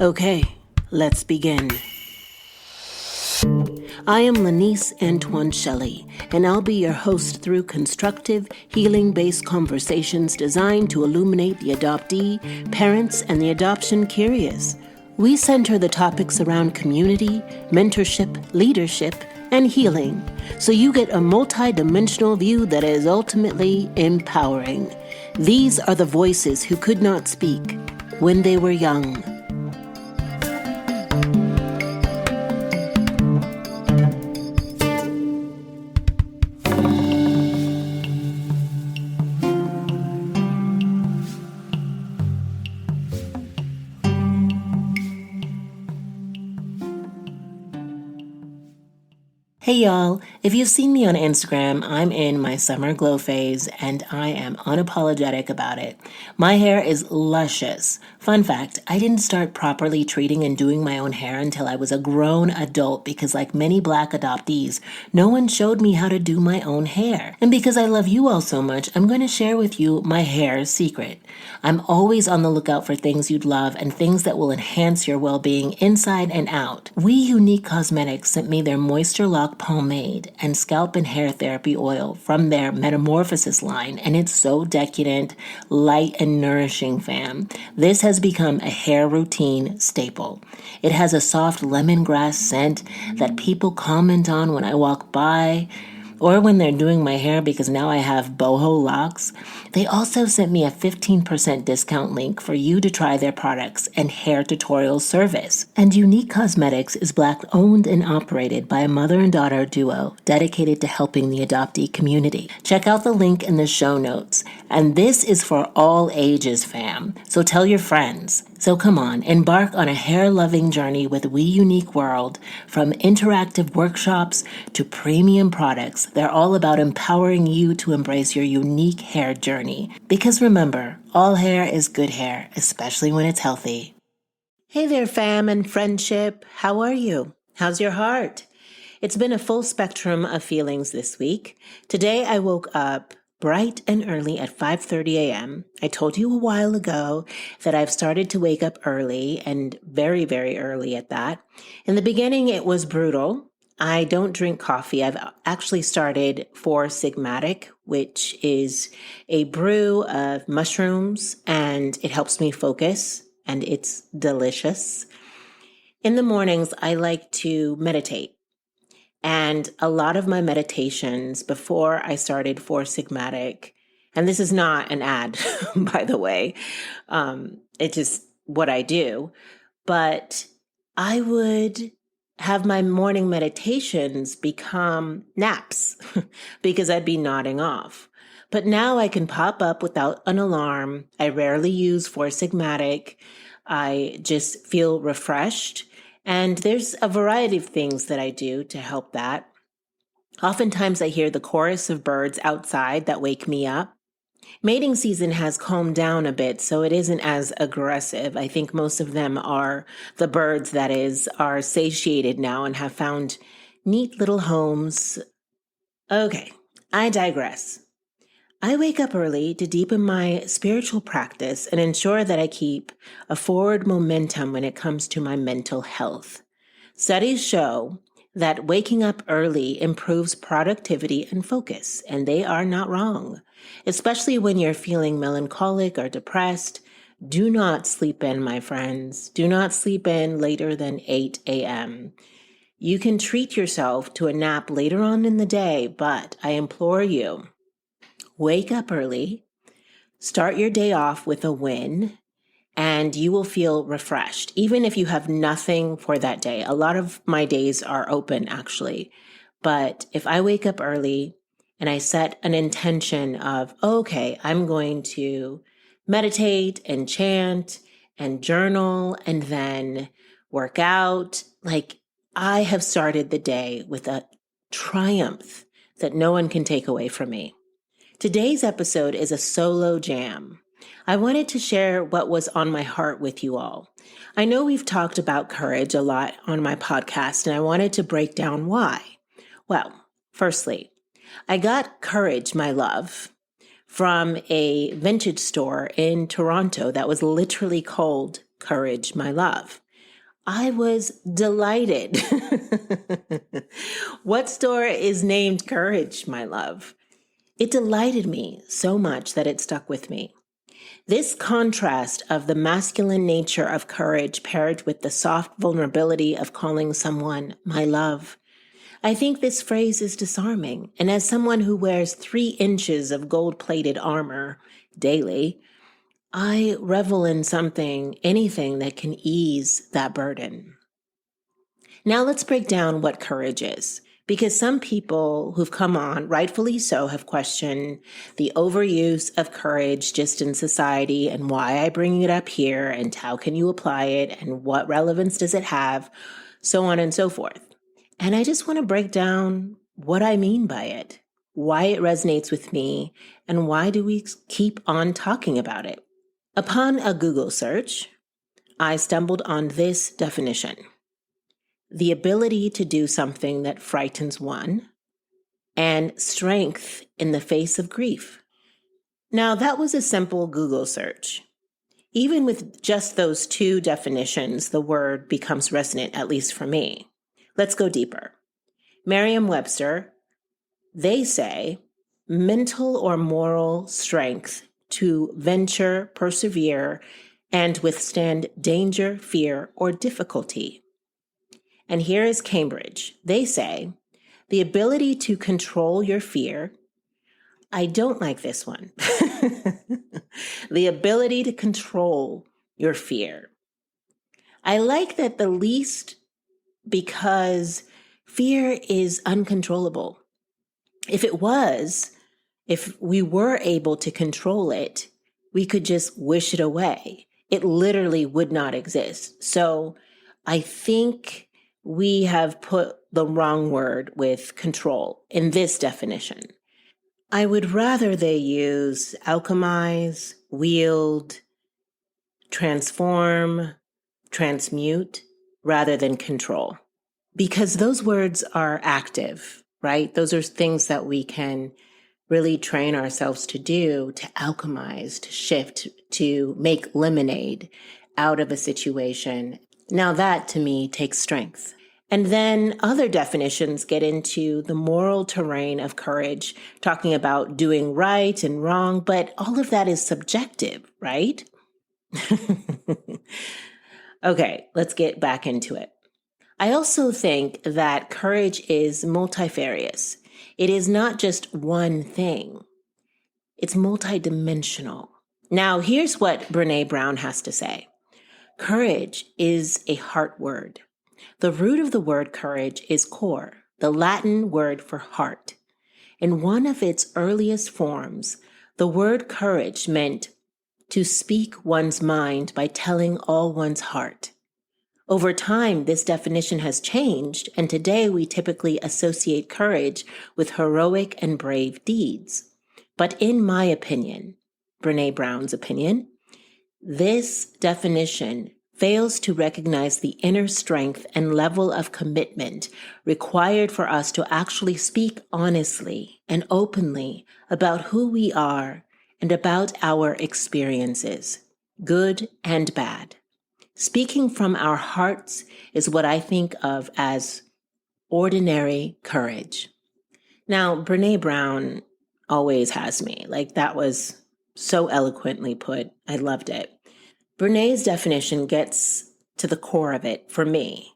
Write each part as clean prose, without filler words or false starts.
Okay, let's begin. I am Lanice Antoine Shelley, and I'll be your host through constructive, healing-based conversations designed to illuminate the adoptee, parents, and the adoption curious. We center the topics around community, mentorship, leadership, and healing, so you get a multi-dimensional view that is ultimately empowering. These are the voices who could not speak when they were young. Hey y'all, if you've seen me on Instagram, I'm in my summer glow phase and I am unapologetic about it. My hair is luscious. Fun fact, I didn't start properly treating and doing my own hair until I was a grown adult because like many Black adoptees, no one showed me how to do my own hair. And because I love you all so much, I'm going to share with you my hair secret. I'm always on the lookout for things you'd love and things that will enhance your well-being inside and out. We Unique Cosmetics sent me their Moisture Lock pomade and scalp and hair therapy oil from their Metamorphosis line, and it's so decadent, light, and nourishing, fam. This has become a hair routine staple. It has a soft lemongrass scent that people comment on when I walk by or when they're doing my hair because now I have boho locks. They also sent me a 15% discount link for you to try their products and hair tutorial service. And Unique Cosmetics is Black owned and operated by a mother and daughter duo dedicated to helping the adoptee community. Check out the link in the show notes. And this is for all ages, fam. So tell your friends. So come on, embark on a hair-loving journey with We Unique World. From interactive workshops to premium products, they're all about empowering you to embrace your unique hair journey. Because remember, all hair is good hair, especially when it's healthy. Hey there, fam and friendship. How are you? How's your heart? It's been a full spectrum of feelings this week. Today I woke up bright and early at 5:30 a.m. I told you a while ago that I've started to wake up early and very, very early at that. In the beginning, it was brutal. I don't drink coffee. I've actually started Four Sigmatic, which is a brew of mushrooms, and it helps me focus, and it's delicious. In the mornings, I like to meditate. And a lot of my meditations before I started Four Sigmatic, and this is not an ad, by the way, it's just what I do, but I would have my morning meditations become naps because I'd be nodding off. But now I can pop up without an alarm. I rarely use Four Sigmatic. I just feel refreshed. And there's a variety of things that I do to help that. Oftentimes I hear the chorus of birds outside that wake me up. Mating season has calmed down a bit, so it isn't as aggressive. I think most of them are the birds, that is, are satiated now and have found neat little homes. Okay, I digress. I wake up early to deepen my spiritual practice and ensure that I keep a forward momentum when it comes to my mental health. Studies show that waking up early improves productivity and focus, and they are not wrong. Especially when you're feeling melancholic or depressed, do not sleep in, my friends. Do not sleep in later than 8 a.m. You can treat yourself to a nap later on in the day, but I implore you, wake up early, start your day off with a win, and you will feel refreshed, even if you have nothing for that day. A lot of my days are open, actually. But if I wake up early and I set an intention of, okay, I'm going to meditate and chant and journal and then work out, like I have started the day with a triumph that no one can take away from me. Today's episode is a solo jam. I wanted to share what was on my heart with you all. I know we've talked about courage a lot on my podcast, and I wanted to break down why. Well, firstly, I got courage, my love, from a vintage store in Toronto that was literally called Courage, My Love. I was delighted. What store is named Courage, my love? It delighted me so much that it stuck with me. This contrast of the masculine nature of courage paired with the soft vulnerability of calling someone my love. I think this phrase is disarming, and as someone who wears 3 inches of gold-plated armor daily, I revel in anything that can ease that burden. Now let's break down what courage is, because some people who've come on, rightfully so, have questioned the overuse of courage just in society and why I bring it up here and how can you apply it and what relevance does it have, so on and so forth. And I just want to break down what I mean by it, why it resonates with me, and why do we keep on talking about it. Upon a Google search, I stumbled on this definition: the ability to do something that frightens one, and strength in the face of grief. Now, that was a simple Google search. Even with just those 2 definitions, the word becomes resonant, at least for me. Let's go deeper. Merriam-Webster, they say, mental or moral strength to venture, persevere, and withstand danger, fear, or difficulty. And here is Cambridge. They say, the ability to control your fear. I don't like this one. The ability to control your fear. I like that the least because fear is uncontrollable. If we were able to control it, we could just wish it away. It literally would not exist. So I think we have put the wrong word with control in this definition. I would rather they use alchemize, wield, transform, transmute, rather than control. Because those words are active, right? Those are things that we can really train ourselves to do, to alchemize, to shift, to make lemonade out of a situation. Now that, to me, takes strength. And then other definitions get into the moral terrain of courage, talking about doing right and wrong, but all of that is subjective, right? Okay, let's get back into it. I also think that courage is multifarious. It is not just one thing. It's multidimensional. Now, here's what Brene Brown has to say. Courage is a heart word. The root of the word courage is cor, the Latin word for heart. In one of its earliest forms, the word courage meant to speak one's mind by telling all one's heart. Over time, this definition has changed, and today we typically associate courage with heroic and brave deeds. But in my opinion, Brene Brown's opinion, this definition fails to recognize the inner strength and level of commitment required for us to actually speak honestly and openly about who we are and about our experiences, good and bad. Speaking from our hearts is what I think of as ordinary courage. Now, Brene Brown always has me. Like, that was so eloquently put. I loved it. Brene's definition gets to the core of it for me.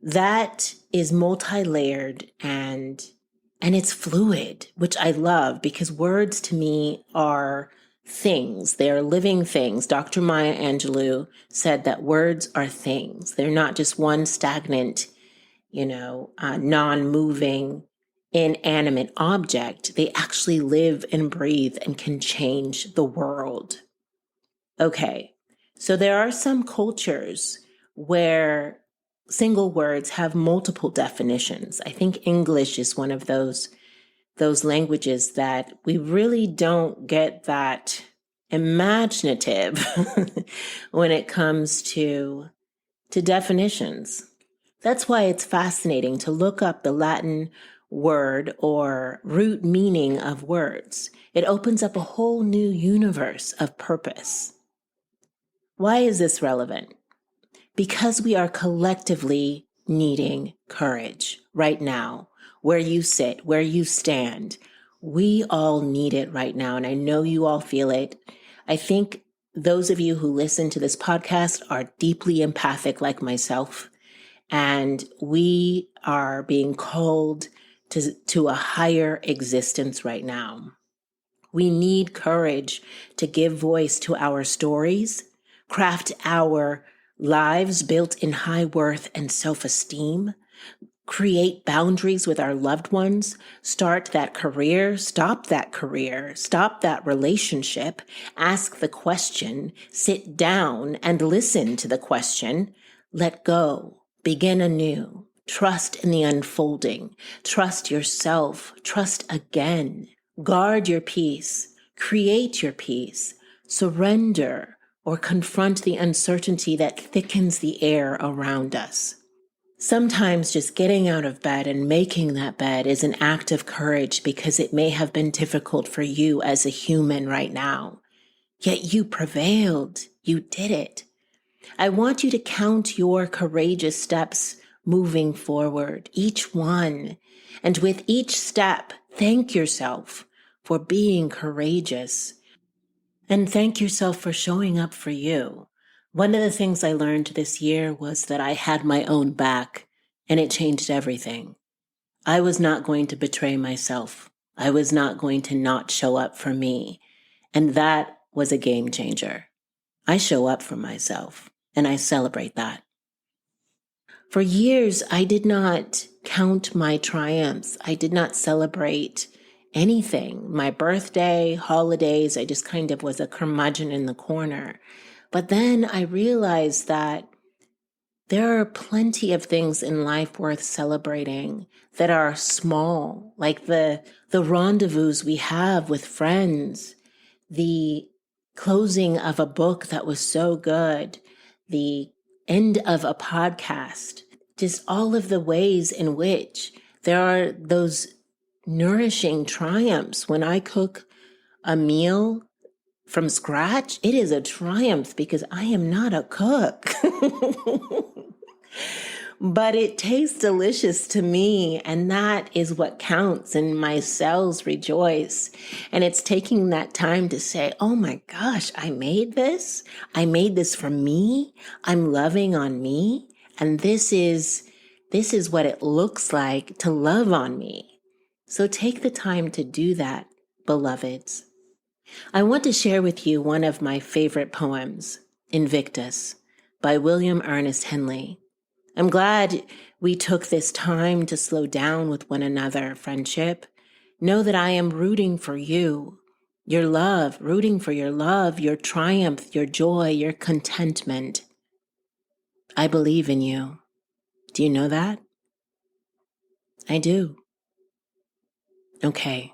That is multi-layered and it's fluid, which I love because words to me are things. They are living things. Dr. Maya Angelou said that words are things. They're not just one stagnant, non-moving, inanimate object. They actually live and breathe and can change the world. Okay, so there are some cultures where single words have multiple definitions. I think English is one of those languages that we really don't get that imaginative when it comes to definitions. That's why it's fascinating to look up the Latin word or root meaning of words. It opens up a whole new universe of purpose. Why is this relevant? because we are collectively needing courage right now, where you sit, where you stand. We all need it right now, and I know you all feel it. I think those of you who listen to this podcast are deeply empathic like myself, and we are being called to a higher existence right now. We need courage to give voice to our stories, craft our lives built in high worth and self-esteem, create boundaries with our loved ones, start that career, stop that relationship, ask the question, sit down and listen to the question, let go, begin anew, trust in the unfolding, trust yourself, trust again, guard your peace, create your peace, surrender, or confront the uncertainty that thickens the air around us. Sometimes just getting out of bed and making that bed is an act of courage because it may have been difficult for you as a human right now. Yet you prevailed. You did it. I want you to count your courageous steps moving forward, each one. And with each step, thank yourself for being courageous. And thank yourself for showing up for you. One of the things I learned this year was that I had my own back, and it changed everything. I was not going to betray myself. I was not going to not show up for me. And that was a game changer. I show up for myself, and I celebrate that. For years, I did not count my triumphs. I did not celebrate anything. My birthday, holidays, I just kind of was a curmudgeon in the corner. But then I realized that there are plenty of things in life worth celebrating that are small, like the rendezvous we have with friends, the closing of a book that was so good, the end of a podcast, just all of the ways in which there are those nourishing triumphs. When I cook a meal from scratch, it is a triumph because I am not a cook. But it tastes delicious to me, and that is what counts, and my cells rejoice. And it's taking that time to say, oh my gosh, I made this. I made this for me. I'm loving on me. And this is what it looks like to love on me. So take the time to do that, beloveds. I want to share with you one of my favorite poems, Invictus, by Ernest Henley. I'm glad we took this time to slow down with one another, friendship. Know that I am rooting for you, your love, rooting for your love, your triumph, your joy, your contentment. I believe in you. Do you know that? I do. Okay.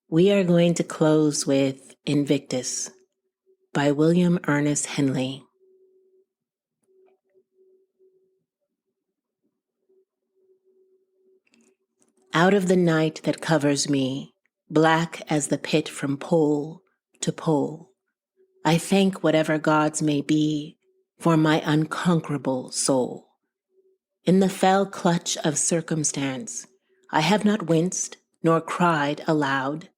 We are going to close with Invictus by Ernest Henley. Out of the night that covers me, black as the pit from pole to pole, I thank whatever gods may be for my unconquerable soul. In the fell clutch of circumstance, I have not winced nor cried aloud.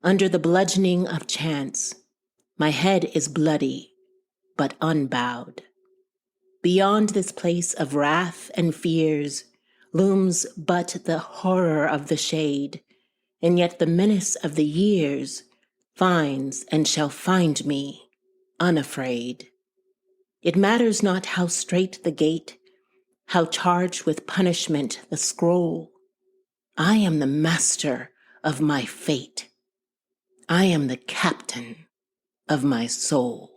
Under the bludgeoning of chance, my head is bloody, but unbowed. Beyond this place of wrath and fears looms but the horror of the shade, and yet the menace of the years finds and shall find me unafraid. It matters not how strait the gate, how charged with punishment the scroll. I am the master of my fate. I am the captain of my soul.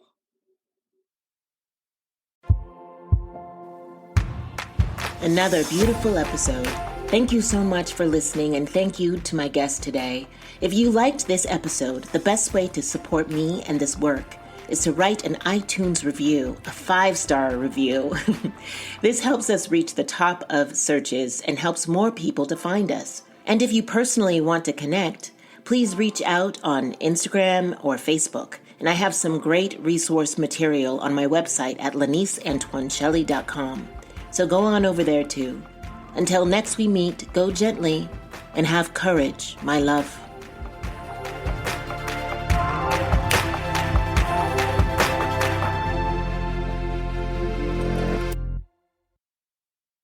Another beautiful episode. Thank you so much for listening, and thank you to my guest today. If you liked this episode, the best way to support me and this work is to write an iTunes review, a 5-star review. This helps us reach the top of searches and helps more people to find us. And if you personally want to connect, please reach out on Instagram or Facebook, And I have some great resource material on my website at laniceantoincelli.com. So go on over there too. Until next we meet, go gently and have courage, my love.